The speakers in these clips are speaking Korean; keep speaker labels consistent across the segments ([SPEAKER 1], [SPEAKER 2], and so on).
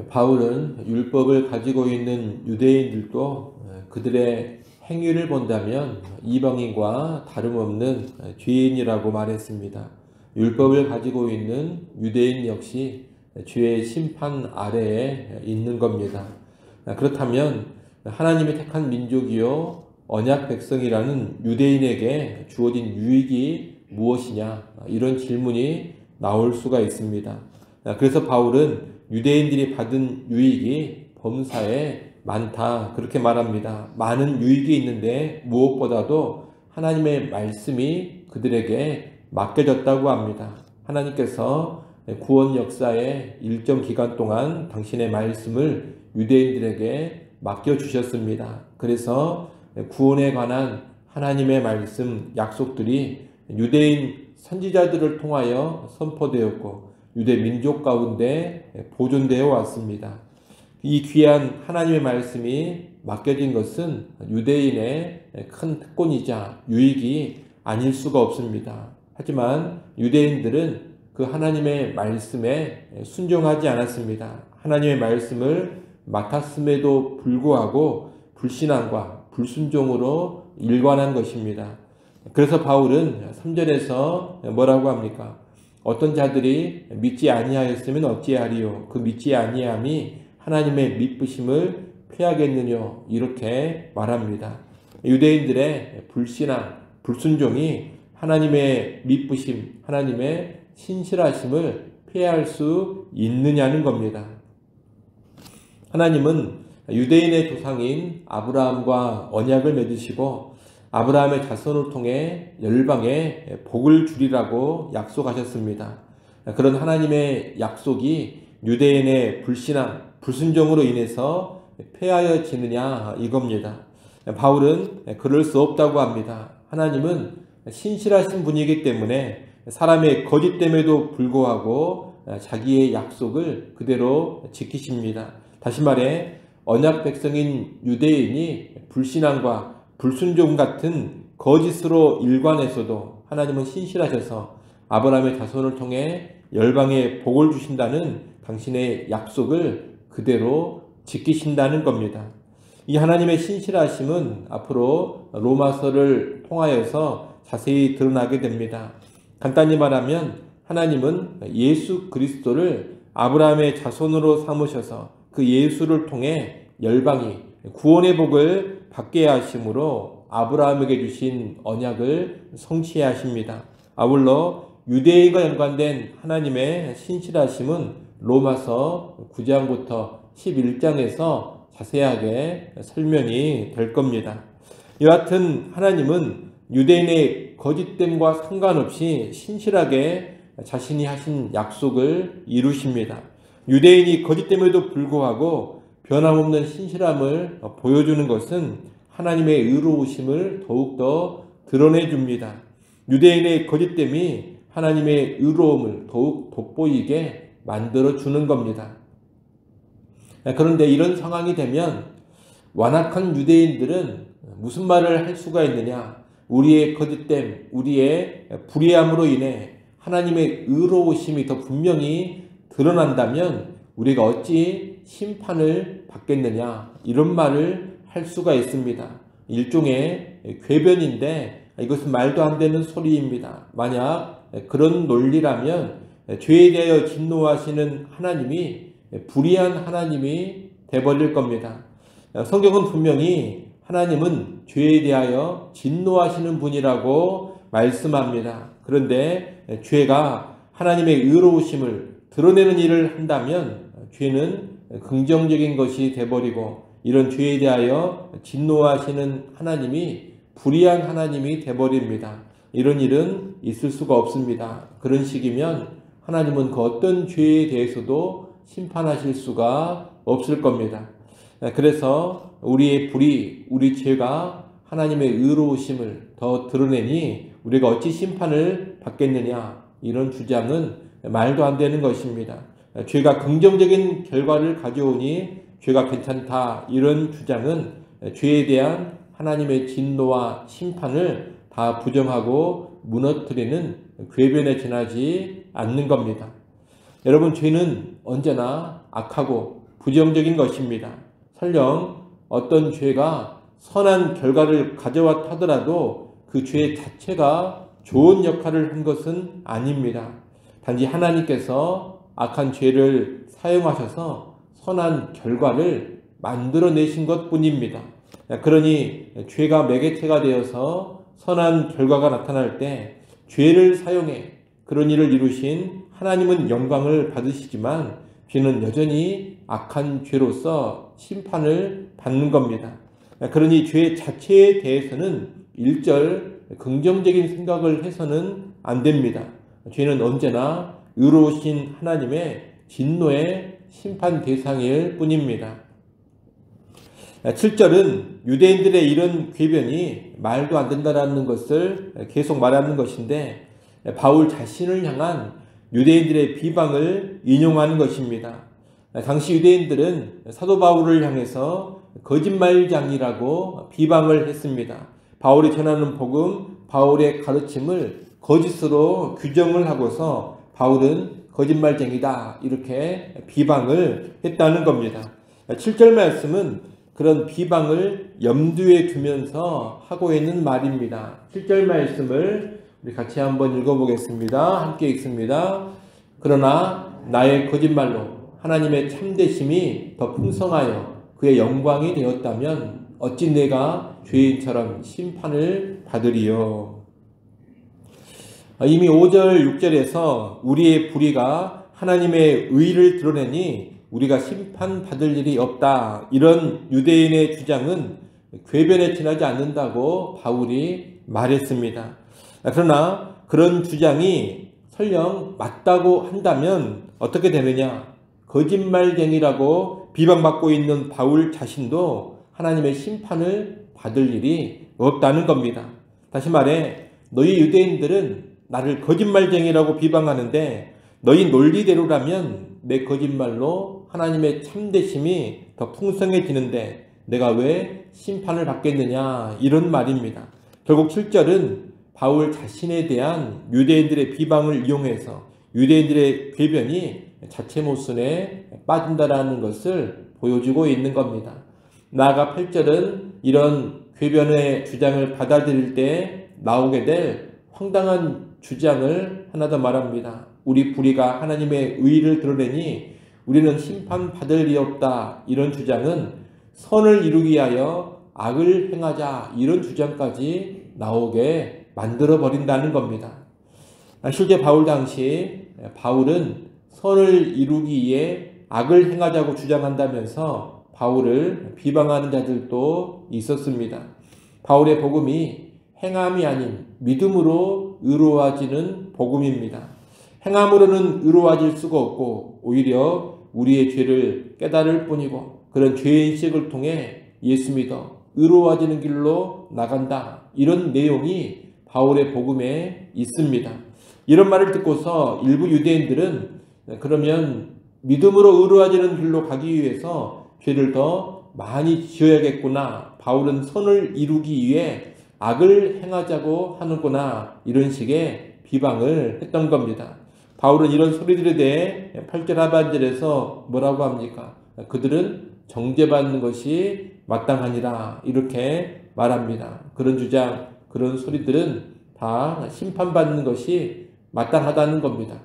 [SPEAKER 1] 바울은 율법을 가지고 있는 유대인들도 그들의 행위를 본다면 이방인과 다름없는 죄인이라고 말했습니다. 율법을 가지고 있는 유대인 역시 죄의 심판 아래에 있는 겁니다. 그렇다면 하나님이 택한 민족이요 언약 백성이라는 유대인에게 주어진 유익이 무엇이냐, 이런 질문이 나올 수가 있습니다. 그래서 바울은 유대인들이 받은 유익이 범사에 많다, 그렇게 말합니다. 많은 유익이 있는데 무엇보다도 하나님의 말씀이 그들에게 맡겨졌다고 합니다. 하나님께서 구원 역사의 일정 기간 동안 당신의 말씀을 유대인들에게 맡겨주셨습니다. 그래서 구원에 관한 하나님의 말씀, 약속들이 유대인 선지자들을 통하여 선포되었고 유대 민족 가운데 보존되어 왔습니다. 이 귀한 하나님의 말씀이 맡겨진 것은 유대인의 큰 특권이자 유익이 아닐 수가 없습니다. 하지만 유대인들은 그 하나님의 말씀에 순종하지 않았습니다. 하나님의 말씀을 맡았음에도 불구하고 불신앙과 불순종으로 일관한 것입니다. 그래서 바울은 3절에서 뭐라고 합니까? 어떤 자들이 믿지 아니하였으면 어찌하리요? 그 믿지 아니함이 하나님의 미쁘심을 피하겠느냐? 이렇게 말합니다. 유대인들의 불신앙, 불순종이 하나님의 미쁘심, 하나님의 신실하심을 피할 수 있느냐는 겁니다. 하나님은 유대인의 조상인 아브라함과 언약을 맺으시고 아브라함의 자손을 통해 열방에 복을 주리라고 약속하셨습니다. 그런 하나님의 약속이 유대인의 불신앙, 불순종으로 인해서 폐하여지느냐, 이겁니다. 바울은 그럴 수 없다고 합니다. 하나님은 신실하신 분이기 때문에 사람의 거짓됨에도 불구하고 자기의 약속을 그대로 지키십니다. 다시 말해 언약 백성인 유대인이 불신앙과 불순종 같은 거짓으로 일관해서도 하나님은 신실하셔서 아브라함의 자손을 통해 열방에 복을 주신다는 당신의 약속을 그대로 지키신다는 겁니다. 이 하나님의 신실하심은 앞으로 로마서를 통하여서 자세히 드러나게 됩니다. 간단히 말하면 하나님은 예수 그리스도를 아브라함의 자손으로 삼으셔서 그 예수를 통해 열방이 구원의 복을 받게 하심으로 아브라함에게 주신 언약을 성취해 하십니다. 아울러 유대인과 연관된 하나님의 신실하심은 로마서 9장부터 11장에서 자세하게 설명이 될 겁니다. 여하튼 하나님은 유대인의 거짓됨과 상관없이 신실하게 자신이 하신 약속을 이루십니다. 유대인이 거짓됨에도 불구하고 변함없는 신실함을 보여주는 것은 하나님의 의로우심을 더욱더 드러내줍니다. 유대인의 거짓됨이 하나님의 의로움을 더욱 돋보이게 만들어주는 겁니다. 그런데 이런 상황이 되면 완악한 유대인들은 무슨 말을 할 수가 있느냐? 우리의 거짓됨, 우리의 불의함으로 인해 하나님의 의로우심이 더 분명히 드러난다면 우리가 어찌 심판을 받겠느냐, 이런 말을 할 수가 있습니다. 일종의 궤변인데 이것은 말도 안 되는 소리입니다. 만약 그런 논리라면 죄에 대하여 진노하시는 하나님이 불의한 하나님이 되어버릴 겁니다. 성경은 분명히 하나님은 죄에 대하여 진노하시는 분이라고 말씀합니다. 그런데 죄가 하나님의 의로우심을 드러내는 일을 한다면 죄는 긍정적인 것이 되어버리고 이런 죄에 대하여 진노하시는 하나님이 불의한 하나님이 되어버립니다. 이런 일은 있을 수가 없습니다. 그런 식이면 하나님은 그 어떤 죄에 대해서도 심판하실 수가 없을 겁니다. 그래서 우리의 불의, 우리 죄가 하나님의 의로우심을 더 드러내니 우리가 어찌 심판을 받겠느냐, 이런 주장은 말도 안 되는 것입니다. 죄가 긍정적인 결과를 가져오니 죄가 괜찮다, 이런 주장은 죄에 대한 하나님의 진노와 심판을 다 부정하고 무너뜨리는 궤변에 지나지 않는 겁니다. 여러분, 죄는 언제나 악하고 부정적인 것입니다. 설령 어떤 죄가 선한 결과를 가져왔다 하더라도 그 죄 자체가 좋은 역할을 한 것은 아닙니다. 단지 하나님께서 악한 죄를 사용하셔서 선한 결과를 만들어내신 것뿐입니다. 그러니 죄가 매개체가 되어서 선한 결과가 나타날 때 죄를 사용해 그런 일을 이루신 하나님은 영광을 받으시지만 죄는 여전히 악한 죄로서 심판을 받는 겁니다. 그러니 죄 자체에 대해서는 일절 긍정적인 생각을 해서는 안 됩니다. 죄는 언제나 의로우신 하나님의 진노의 심판 대상일 뿐입니다. 7절은 유대인들의 이런 궤변이 말도 안 된다는 것을 계속 말하는 것인데 바울 자신을 향한 유대인들의 비방을 인용하는 것입니다. 당시 유대인들은 사도 바울을 향해서 거짓말장이라고 비방을 했습니다. 바울이 전하는 복음, 바울의 가르침을 거짓으로 규정을 하고서 바울은 거짓말쟁이다 이렇게 비방을 했다는 겁니다. 7절 말씀은 그런 비방을 염두에 두면서 하고 있는 말입니다. 7절 말씀을 우리 같이 한번 읽어보겠습니다. 함께 읽습니다. 그러나 나의 거짓말로 하나님의 참되심이 더 풍성하여 그의 영광이 되었다면 어찌 내가 죄인처럼 심판을 받으리요. 이미 5절 6절에서 우리의 불의가 하나님의 의를 드러내니 우리가 심판받을 일이 없다. 이런 유대인의 주장은 궤변에 지나지 않는다고 바울이 말했습니다. 그러나 그런 주장이 설령 맞다고 한다면 어떻게 되느냐? 거짓말쟁이라고 비방받고 있는 바울 자신도 하나님의 심판을 받을 일이 없다는 겁니다. 다시 말해 너희 유대인들은 나를 거짓말쟁이라고 비방하는데 너희 논리대로라면 내 거짓말로 하나님의 참되심이 더 풍성해지는데 내가 왜 심판을 받겠느냐 이런 말입니다. 결국 7절은 바울 자신에 대한 유대인들의 비방을 이용해서 유대인들의 궤변이 자체 모순에 빠진다라는 것을 보여주고 있는 겁니다. 나아가 8절은 이런 궤변의 주장을 받아들일 때 나오게 될 황당한 주장을 하나 더 말합니다. 우리 불의가 하나님의 의를 드러내니 우리는 심판받을 리 없다. 이런 주장은 선을 이루기 위하여 악을 행하자. 이런 주장까지 나오게 만들어 버린다는 겁니다. 실제 바울 당시 바울은 선을 이루기 위해 악을 행하자고 주장한다면서 바울을 비방하는 자들도 있었습니다. 바울의 복음이 행함이 아닌 믿음으로 의로워지는 복음입니다. 행함으로는 의로워질 수가 없고 오히려 우리의 죄를 깨달을 뿐이고 그런 죄인식을 통해 예수 믿어 의로워지는 길로 나간다. 이런 내용이 바울의 복음에 있습니다. 이런 말을 듣고서 일부 유대인들은 그러면 믿음으로 의로워지는 길로 가기 위해서 죄를 더 많이 지어야겠구나. 바울은 선을 이루기 위해 악을 행하자고 하는구나. 이런 식의 비방을 했던 겁니다. 바울은 이런 소리들에 대해 8절 하반절에서 뭐라고 합니까? 그들은 정죄받는 것이 마땅하니라. 이렇게 말합니다. 그런 주장, 그런 소리들은 다 심판받는 것이 마땅하다는 겁니다.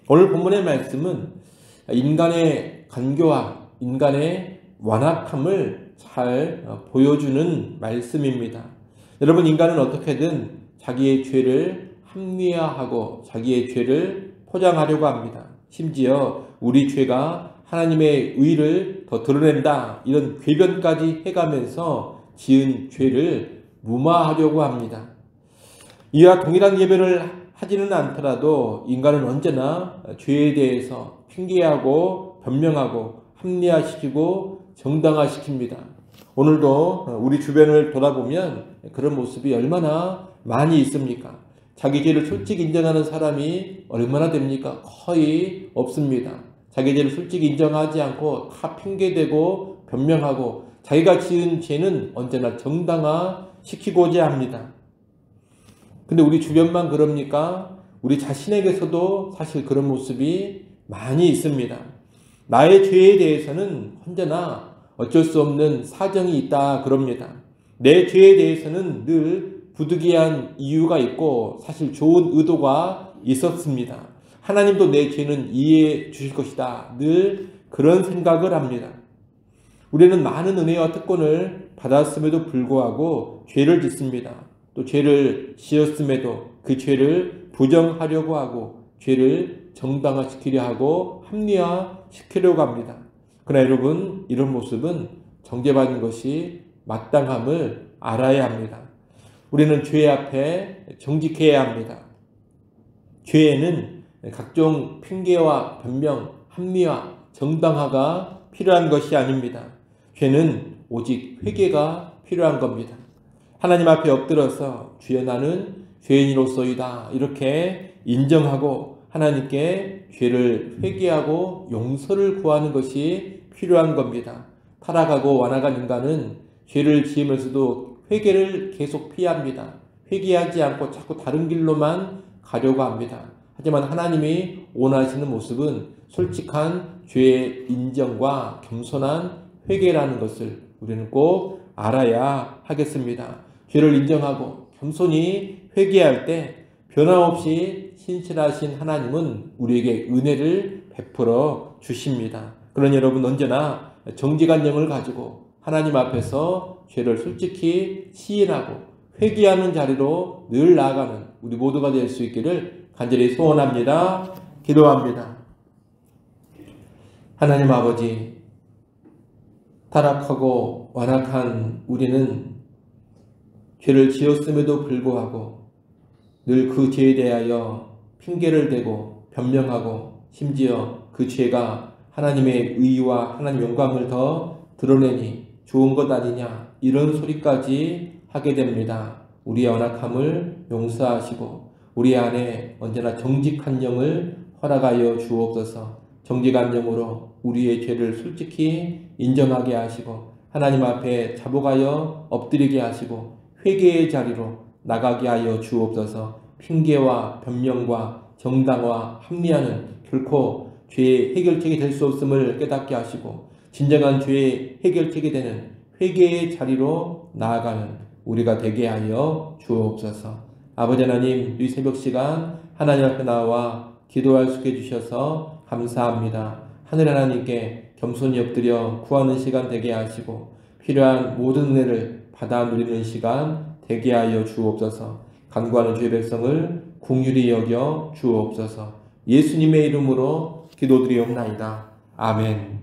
[SPEAKER 1] 오늘 본문의 말씀은 인간의 간교함, 인간의 완악함을 잘 보여주는 말씀입니다. 여러분, 인간은 어떻게든 자기의 죄를 합리화하고 자기의 죄를 포장하려고 합니다. 심지어 우리 죄가 하나님의 의를 더 드러낸다. 이런 궤변까지 해가면서 지은 죄를 무마하려고 합니다. 이와 동일한 궤변을 하지는 않더라도 인간은 언제나 죄에 대해서 핑계하고 변명하고 합리화시키고 정당화시킵니다. 오늘도 우리 주변을 돌아보면 그런 모습이 얼마나 많이 있습니까? 자기 죄를 솔직히 인정하는 사람이 얼마나 됩니까? 거의 없습니다. 자기 죄를 솔직히 인정하지 않고 다 핑계대고 변명하고 자기가 지은 죄는 언제나 정당화시키고자 합니다. 근데 우리 주변만 그럽니까? 우리 자신에게서도 사실 그런 모습이 많이 있습니다. 나의 죄에 대해서는 언제나 어쩔 수 없는 사정이 있다 그럽니다. 내 죄에 대해서는 늘 부득이한 이유가 있고 사실 좋은 의도가 있었습니다. 하나님도 내 죄는 이해해 주실 것이다. 늘 그런 생각을 합니다. 우리는 많은 은혜와 특권을 받았음에도 불구하고 죄를 짓습니다. 또 죄를 지었음에도 그 죄를 부정하려고 하고 죄를 정당화시키려 하고 합리화시키려고 합니다. 그러나 여러분, 이런 모습은 정죄받는 것이 마땅함을 알아야 합니다. 우리는 죄 앞에 정직해야 합니다. 죄에는 각종 핑계와 변명, 합리화, 정당화가 필요한 것이 아닙니다. 죄는 오직 회개가 필요한 겁니다. 하나님 앞에 엎드려서 주여 나는 죄인으로서이다 이렇게 인정하고 하나님께 죄를 회개하고 용서를 구하는 것이 필요한 겁니다. 타락하고 완악한 인간은 죄를 지으면서도 회개를 계속 피합니다. 회개하지 않고 자꾸 다른 길로만 가려고 합니다. 하지만 하나님이 원하시는 모습은 솔직한 죄의 인정과 겸손한 회개라는 것을 우리는 꼭 알아야 하겠습니다. 죄를 인정하고 겸손히 회개할 때 변함없이 신실하신 하나님은 우리에게 은혜를 베풀어 주십니다. 그러니 여러분 언제나 정직한 영을 가지고 하나님 앞에서 죄를 솔직히 시인하고 회개하는 자리로 늘 나아가는 우리 모두가 될 수 있기를 간절히 소원합니다. 기도합니다. 하나님 아버지, 타락하고 완악한 우리는 죄를 지었음에도 불구하고 늘 그 죄에 대하여 핑계를 대고 변명하고 심지어 그 죄가 하나님의 의와 하나님의 영광을 더 드러내니 좋은 것 아니냐 이런 소리까지 하게 됩니다. 우리의 연약함을 용서하시고 우리 안에 언제나 정직한 영을 허락하여 주옵소서. 정직한 영으로 우리의 죄를 솔직히 인정하게 하시고 하나님 앞에 자복하여 엎드리게 하시고 회개의 자리로 나가게 하여 주옵소서. 핑계와 변명과 정당화, 합리화는 결코 죄의 해결책이 될 수 없음을 깨닫게 하시고 진정한 죄의 해결책이 되는 회개의 자리로 나아가는 우리가 되게 하여 주옵소서. 아버지 하나님, 이 새벽 시간 하나님 앞에 나와 기도할 수 있게 해주셔서 감사합니다. 하늘 하나님께 겸손히 엎드려 구하는 시간 되게 하시고 필요한 모든 은혜를 받아 누리는 시간 되게 하여 주옵소서. 간구하는 주의 백성을 긍휼히 여겨 주옵소서. 예수님의 이름으로 기도드리옵나이다. 아멘.